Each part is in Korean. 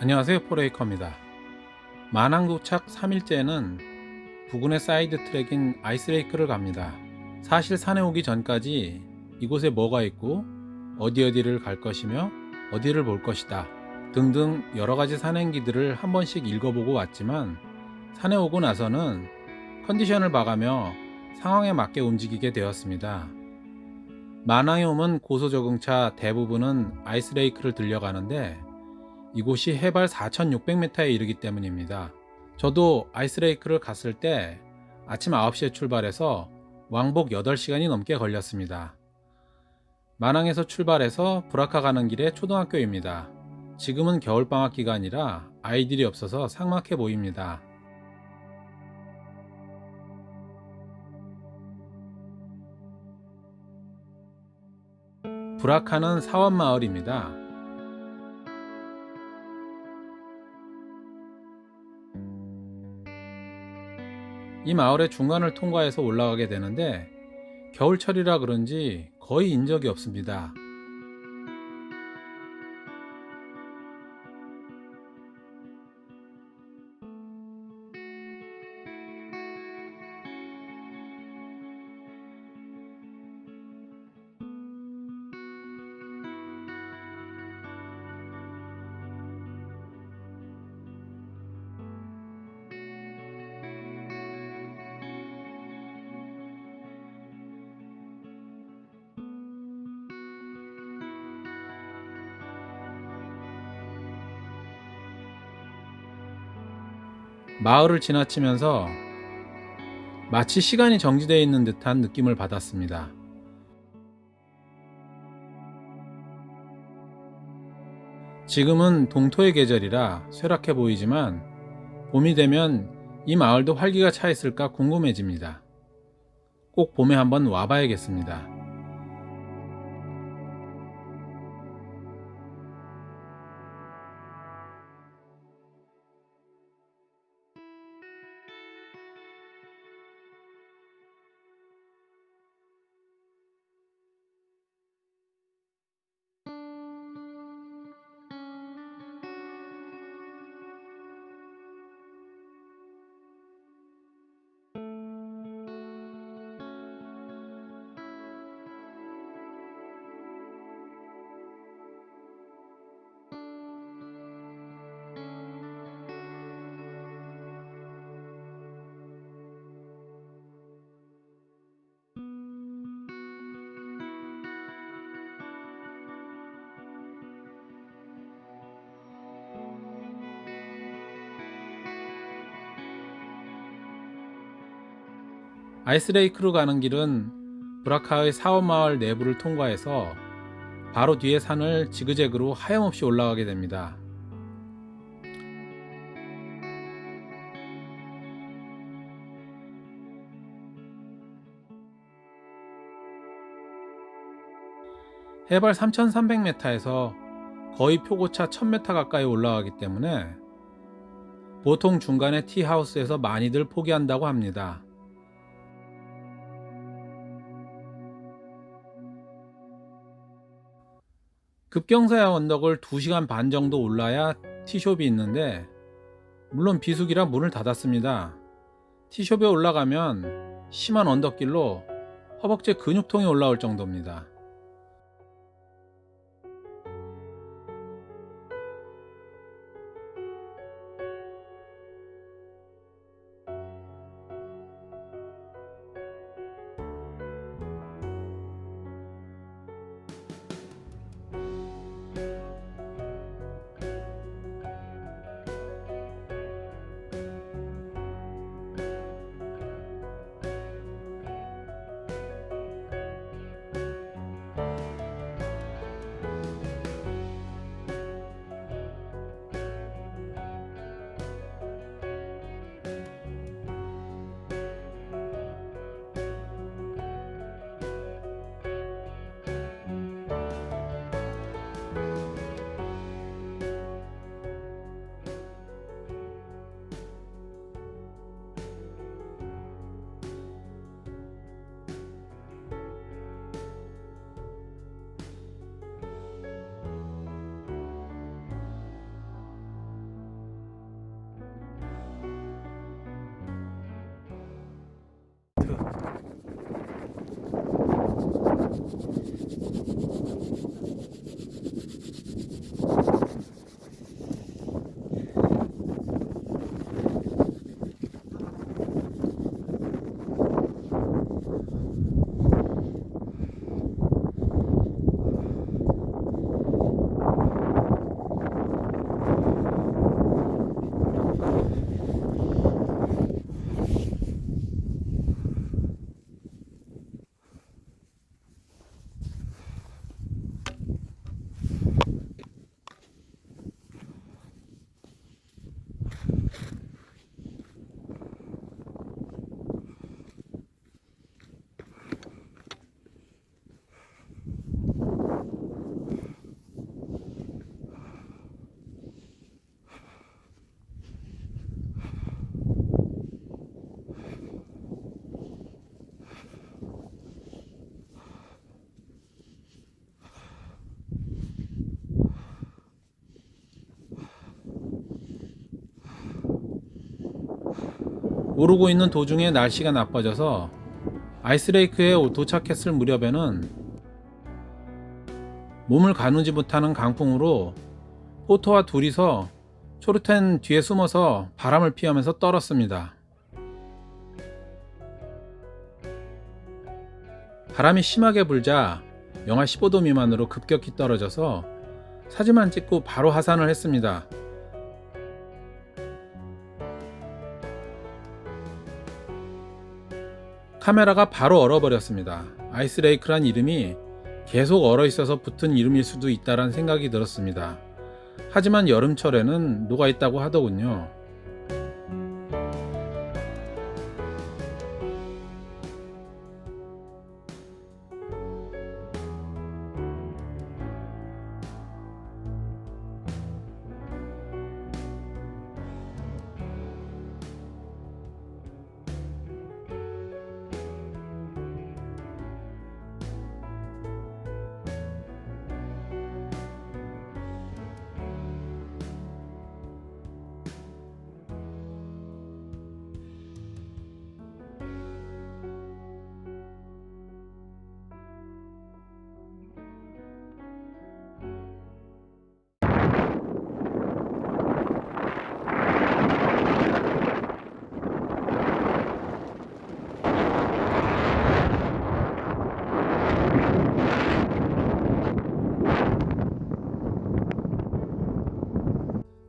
안녕하세요, 포레이커입니다. 마낭 도착 3일째는 부근의 사이드 트랙인 아이스레이크를 갑니다. 사실 산에 오기 전까지 이곳에 뭐가 있고 어디를 갈 것이며 어디를 볼 것이다 등등 여러가지 산행기들을 한 번씩 읽어보고 왔지만 산에 오고 나서는 컨디션을 봐가며 상황에 맞게 움직이게 되었습니다. 마낭에 오면 고소적응차 대부분은 아이스레이크를 들려가는데 이곳이 해발 4,600m에 이르기 때문입니다. 저도 아이스레이크를 갔을 때 아침 9시에 출발해서 왕복 8시간이 넘게 걸렸습니다. 마낭에서 출발해서 브라카 가는 길에 초등학교입니다. 지금은 겨울방학 기간이라 아이들이 없어서 삭막해 보입니다. 브라카는 사원마을입니다. 이 마을의 중간을 통과해서 올라가게 되는데 겨울철이라 그런지 거의 인적이 없습니다. 마을을 지나치면서 마치 시간이 정지되어 있는 듯한 느낌을 받았습니다. 지금은 동토의 계절이라 쇠락해 보이지만 봄이 되면 이 마을도 활기가 차 있을까 궁금해집니다. 꼭 봄에 한번 와봐야겠습니다. 아이스레이크로 가는 길은 브라카의 사원마을 내부를 통과해서 바로 뒤에 산을 지그재그로 하염없이 올라가게 됩니다. 해발 3,300m에서 거의 표고차 1,000m 가까이 올라가기 때문에 보통 중간에 티하우스에서 많이들 포기한다고 합니다. 급경사야 언덕을 2시간 반 정도 올라야 티숍이 있는데 물론 비수기라 문을 닫았습니다. 티숍에 올라가면 심한 언덕길로 허벅지 근육통이 올라올 정도입니다. 오르고 있는 도중에 날씨가 나빠져서 아이스레이크에 도착했을 무렵에는 몸을 가누지 못하는 강풍으로 포터와 둘이서 초르텐 뒤에 숨어서 바람을 피하면서 떨었습니다. 바람이 심하게 불자 영하 15도 미만으로 급격히 떨어져서 사진만 찍고 바로 하산을 했습니다. 카메라가 바로 얼어버렸습니다. 아이스레이크란 이름이 계속 얼어있어서 붙은 이름일 수도 있다란 생각이 들었습니다. 하지만 여름철에는 녹아있다고 하더군요.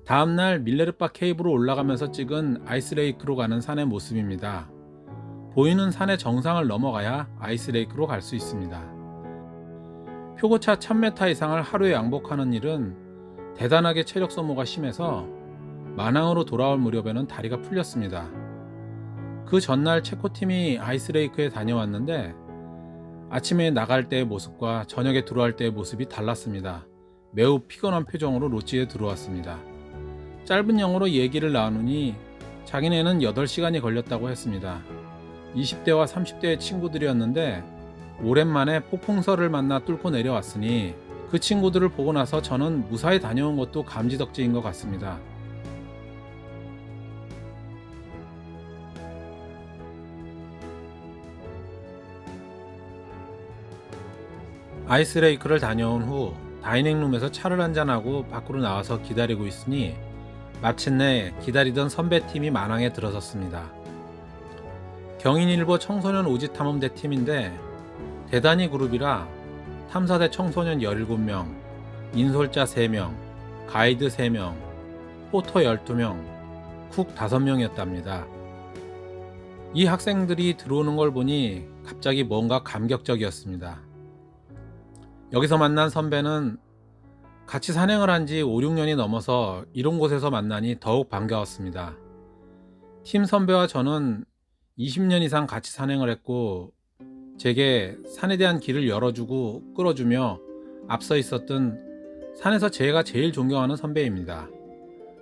다음날 밀레르바 케이브로 올라가면서 찍은 아이스레이크로 가는 산의 모습입니다. 보이는 산의 정상을 넘어가야 아이스레이크로 갈 수 있습니다. 표고차 1000m 이상을 하루에 양복하는 일은 대단하게 체력 소모가 심해서 마낭으로 돌아올 무렵에는 다리가 풀렸습니다. 그 전날 체코팀이 아이스레이크에 다녀왔는데 아침에 나갈 때의 모습과 저녁에 들어갈 때의 모습이 달랐습니다. 매우 피곤한 표정으로 로지에 들어왔습니다. 짧은 영어로 얘기를 나누니 자기네는 8시간이 걸렸다고 했습니다. 20대와 30대의 친구들이었는데 오랜만에 폭풍설을 만나 뚫고 내려왔으니 그 친구들을 보고 나서 저는 무사히 다녀온 것도 감지덕지인 것 같습니다. 아이스레이크를 다녀온 후 다이닝룸에서 차를 한잔하고 밖으로 나와서 기다리고 있으니 마침내 기다리던 선배팀이 마낭에 들어섰습니다. 경인일보 청소년 오지탐험대 팀인데 대단히 그룹이라 탐사대 청소년 17명, 인솔자 3명, 가이드 3명, 포터 12명, 쿡 5명이었답니다. 이 학생들이 들어오는 걸 보니 갑자기 뭔가 감격적이었습니다. 여기서 만난 선배는 같이 산행을 한 지 5, 6년이 넘어서 이런 곳에서 만나니 더욱 반가웠습니다. 팀 선배와 저는 20년 이상 같이 산행을 했고 제게 산에 대한 길을 열어주고 끌어주며 앞서 있었던 산에서 제가 제일 존경하는 선배입니다.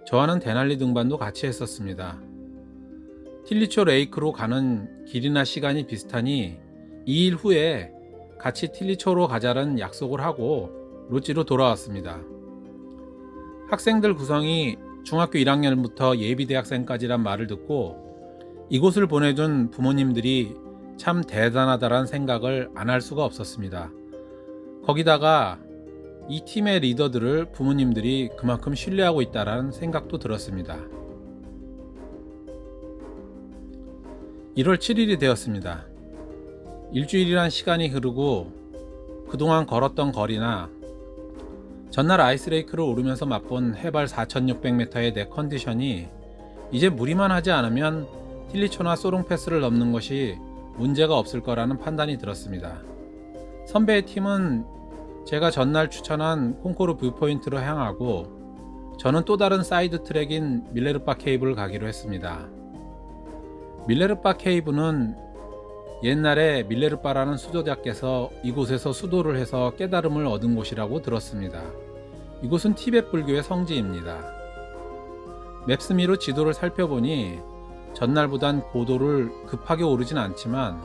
저와는 대날리 등반도 같이 했었습니다. 틸리초 레이크로 가는 길이나 시간이 비슷하니 2일 후에 같이 틸리초로 가자는 약속을 하고 로지로 돌아왔습니다. 학생들 구성이 중학교 1학년부터 예비대학생까지란 말을 듣고 이곳을 보내준 부모님들이 참 대단하다란 생각을 안 할 수가 없었습니다. 거기다가 이 팀의 리더들을 부모님들이 그만큼 신뢰하고 있다는 생각도 들었습니다. 1월 7일이 되었습니다. 일주일이란 시간이 흐르고 그동안 걸었던 거리나 전날 아이스레이크를 오르면서 맛본 해발 4600m의 내 컨디션이 이제 무리만 하지 않으면 틸리초나 소롱패스를 넘는 것이 문제가 없을 거라는 판단이 들었습니다. 선배의 팀은 제가 전날 추천한 콩코르 뷰포인트로 향하고 저는 또 다른 사이드 트랙인 밀레르바 케이브를 가기로 했습니다. 밀레르바 케이브는 옛날에 밀레르바라는 수도자께서 이곳에서 수도를 해서 깨달음을 얻은 곳이라고 들었습니다. 이곳은 티베트 불교의 성지입니다. 맵스미로 지도를 살펴보니 전날보단 고도를 급하게 오르진 않지만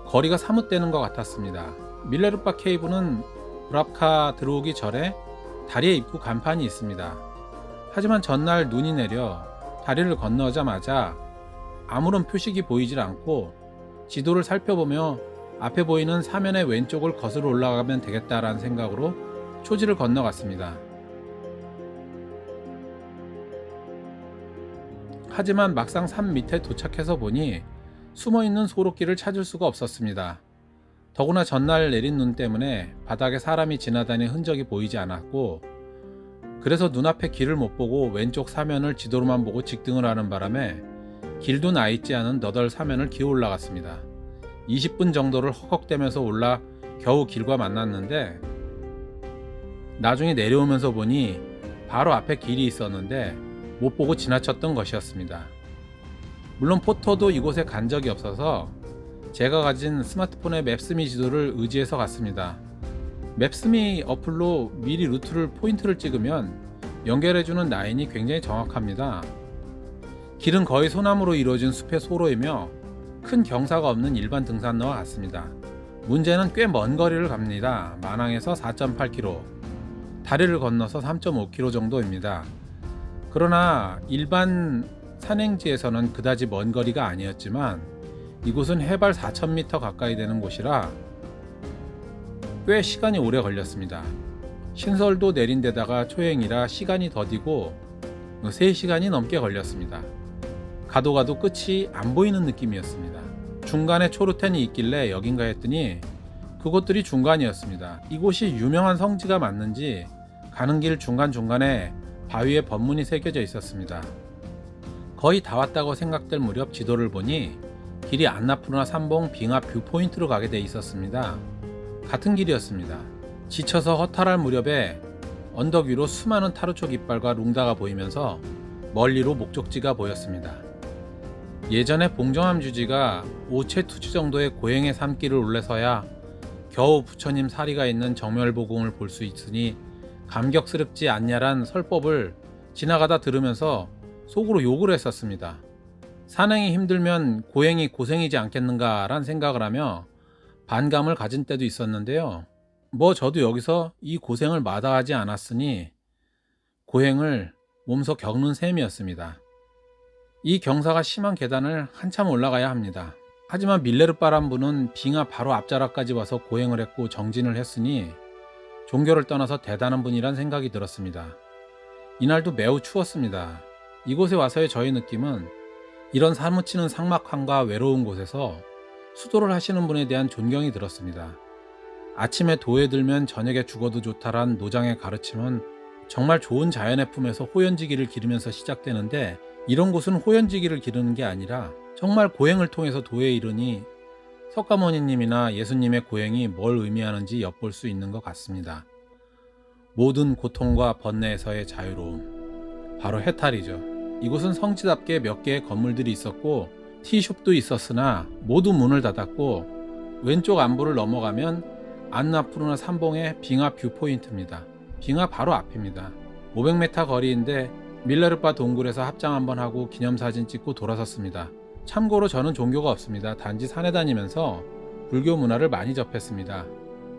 거리가 사뭇되는 것 같았습니다. 밀레르바 케이브는 브랍카 들어오기 전에 다리에 입구 간판이 있습니다. 하지만 전날 눈이 내려 다리를 건너자마자 아무런 표식이 보이질 않고 지도를 살펴보며 앞에 보이는 사면의 왼쪽을 거슬러 올라가면 되겠다라는 생각으로 초지를 건너갔습니다. 하지만 막상 산 밑에 도착해서 보니 숨어있는 소록길을 찾을 수가 없었습니다. 더구나 전날 내린 눈 때문에 바닥에 사람이 지나다니는 흔적이 보이지 않았고, 그래서 눈앞에 길을 못 보고 왼쪽 사면을 지도로만 보고 직등을 하는 바람에 길도 나 있지 않은 너덜 사면을 기어 올라갔습니다. 20분 정도를 헉헉대면서 올라 겨우 길과 만났는데, 나중에 내려오면서 보니 바로 앞에 길이 있었는데 못 보고 지나쳤던 것이었습니다. 물론 포터도 이곳에 간 적이 없어서 제가 가진 스마트폰의 맵스미 지도를 의지해서 갔습니다. 맵스미 어플로 미리 루트를 포인트를 찍으면 연결해주는 라인이 굉장히 정확합니다. 길은 거의 소나무로 이루어진 숲의 소로이며 큰 경사가 없는 일반 등산로와 같습니다. 문제는 꽤 먼 거리를 갑니다. 마낭에서 4.8km, 다리를 건너서 3.5km 정도입니다. 그러나 일반 산행지에서는 그다지 먼 거리가 아니었지만 이곳은 해발 4,000m 가까이 되는 곳이라 꽤 시간이 오래 걸렸습니다. 신설도 내린 데다가 초행이라 시간이 더디고 3시간이 넘게 걸렸습니다. 가도 가도 끝이 안 보이는 느낌이었습니다. 중간에 초르텐이 있길래 여긴가 했더니 그곳들이 중간이었습니다. 이곳이 유명한 성지가 맞는지 가는 길 중간중간에 바위에 법문이 새겨져 있었습니다. 거의 다 왔다고 생각될 무렵 지도를 보니 길이 안나푸르나 삼봉 빙하 뷰포인트로 가게 돼 있었습니다. 같은 길이었습니다. 지쳐서 허탈할 무렵에 언덕 위로 수많은 타르초 깃발과 룽다가 보이면서 멀리로 목적지가 보였습니다. 예전에 봉정암 주지가 오체투지 정도의 고행의 산길을 올라서야 겨우 부처님 사리가 있는 정멸보궁을 볼 수 있으니 감격스럽지 않냐란 설법을 지나가다 들으면서 속으로 욕을 했었습니다. 산행이 힘들면 고행이 고생이지 않겠는가 란 생각을 하며 반감을 가진 때도 있었는데요. 저도 여기서 이 고생을 마다하지 않았으니 고행을 몸소 겪는 셈이었습니다. 이 경사가 심한 계단을 한참 올라가야 합니다. 하지만 밀레르바란 분은 빙하 바로 앞자락까지 와서 고행을 했고 정진을 했으니 종교를 떠나서 대단한 분이란 생각이 들었습니다. 이날도 매우 추웠습니다. 이곳에 와서의 저의 느낌은 이런 사무치는 삭막함과 외로운 곳에서 수도를 하시는 분에 대한 존경이 들었습니다. 아침에 도에 들면 저녁에 죽어도 좋다란 노장의 가르침은 정말 좋은 자연의 품에서 호연지기를 기르면서 시작되는데, 이런 곳은 호연지기를 기르는 게 아니라 정말 고행을 통해서 도에 이르니 석가모니님이나 예수님의 고행이 뭘 의미하는지 엿볼 수 있는 것 같습니다. 모든 고통과 번뇌에서의 자유로움, 바로 해탈이죠. 이곳은 성지답게 몇 개의 건물들이 있었고 티숍도 있었으나 모두 문을 닫았고, 왼쪽 안부를 넘어가면 안나푸르나 삼봉의 빙하 뷰포인트입니다. 빙하 바로 앞입니다. 500m 거리인데 밀레르바 동굴에서 합장 한번 하고 기념사진 찍고 돌아섰습니다. 참고로 저는 종교가 없습니다. 단지 산에 다니면서 불교 문화를 많이 접했습니다.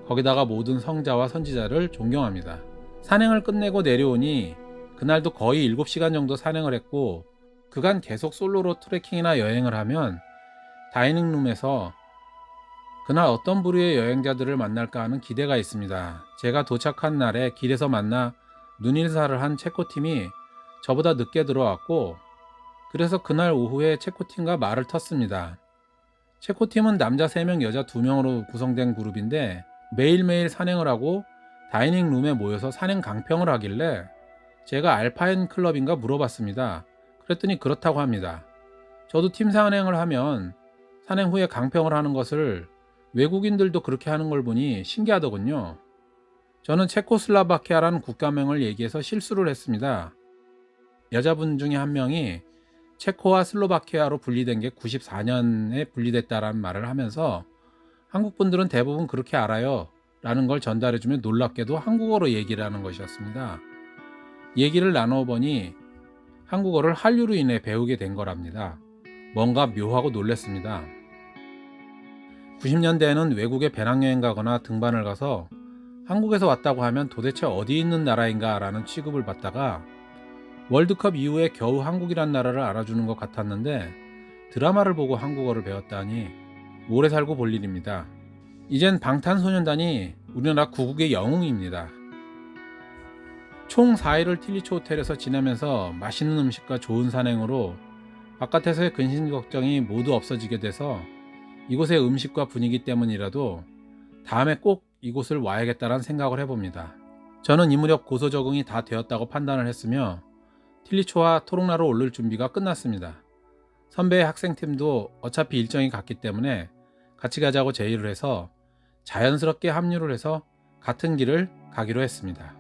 거기다가 모든 성자와 선지자를 존경합니다. 산행을 끝내고 내려오니 그날도 거의 7시간 정도 산행을 했고, 그간 계속 솔로로 트레킹이나 여행을 하면 다이닝룸에서 그날 어떤 부류의 여행자들을 만날까 하는 기대가 있습니다. 제가 도착한 날에 길에서 만나 눈인사를 한 체코팀이 저보다 늦게 들어왔고, 그래서 그날 오후에 체코팀과 말을 텄습니다. 체코팀은 남자 3명, 여자 2명으로 구성된 그룹인데 매일매일 산행을 하고 다이닝룸에 모여서 산행 강평을 하길래 제가 알파인 클럽인가 물어봤습니다. 그랬더니 그렇다고 합니다. 저도 팀 산행을 하면 산행 후에 강평을 하는 것을 외국인들도 그렇게 하는 걸 보니 신기하더군요. 저는 체코슬라바키아라는 국가명을 얘기해서 실수를 했습니다. 여자분 중에 한 명이 체코와 슬로바키아로 분리된 게 94년에 분리됐다라는 말을 하면서 한국 분들은 대부분 그렇게 알아요 라는 걸 전달해주면 놀랍게도 한국어로 얘기를 하는 것이었습니다. 얘기를 나눠보니 한국어를 한류로 인해 배우게 된 거랍니다. 뭔가 묘하고 놀랐습니다. 90년대에는 외국에 배낭여행 가거나 등반을 가서 한국에서 왔다고 하면 도대체 어디 있는 나라인가 라는 취급을 받다가 월드컵 이후에 겨우 한국이란 나라를 알아주는 것 같았는데, 드라마를 보고 한국어를 배웠다니 오래 살고 볼 일입니다. 이젠 방탄소년단이 우리나라 구국의 영웅입니다. 총 4일을 틸리초 호텔에서 지내면서 맛있는 음식과 좋은 산행으로 바깥에서의 근심 걱정이 모두 없어지게 돼서 이곳의 음식과 분위기 때문이라도 다음에 꼭 이곳을 와야겠다는 생각을 해봅니다. 저는 이 무렵 고소 적응이 다 되었다고 판단을 했으며 틸리초와 토록나루 오를 준비가 끝났습니다. 선배의 학생팀도 어차피 일정이 같기 때문에 같이 가자고 제의를 해서 자연스럽게 합류를 해서 같은 길을 가기로 했습니다.